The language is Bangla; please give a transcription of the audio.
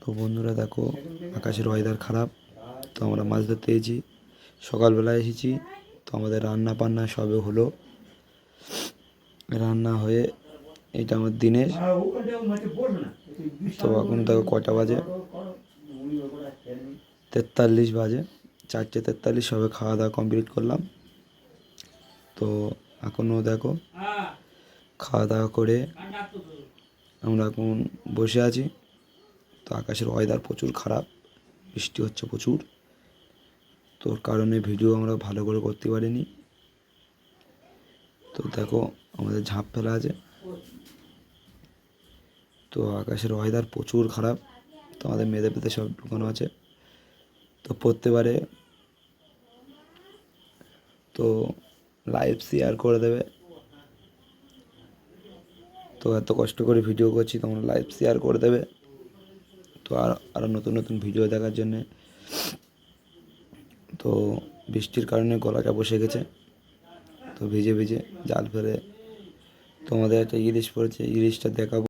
তো বন্ধুরা দেখো, আকাশের ওয়েদার খারাপ। তো আমরা মাছ ধরতে এসেছি, সকালবেলা এসেছি। তো আমাদের রান্না বান্না সবে হলো, রান্না হয়ে এটা আমার দিনের। তো এখন দেখো কটা বাজে, 43 বাজে, 4:43 সবে খাওয়া দাওয়া কমপ্লিট করলাম। তো এখনও দেখো খাওয়া দাওয়া করে আমরা এখন বসে আছি। তো আকাশের ওয়েদার প্রচুর খারাপ, বৃষ্টি হচ্ছে প্রচুর। তোর কারণে ভিডিও আমরা ভালো করে করতে পারিনি। তো দেখো আমাদের ঝাঁপ ফেলা আছে। তো আকাশের ওয়েদার প্রচুর খারাপ। তো আমাদের মেদে পেতে সব ঢুকানো আছে, তো পড়তে পারে। তো লাইভ শেয়ার করে দেবে। তো এত কষ্ট করে ভিডিও করছি, তোমরা লাইভ শেয়ার করে দেবে। তো আরও নতুন নতুন ভিডিও দেখার জন্যে। তো বৃষ্টির কারণে গলাটা বসে গেছে, তো ভিজে ভিজে জাল ফেলে তোমাদের একটা ইলিশ পড়েছে, ইলিশটা দেখাবো।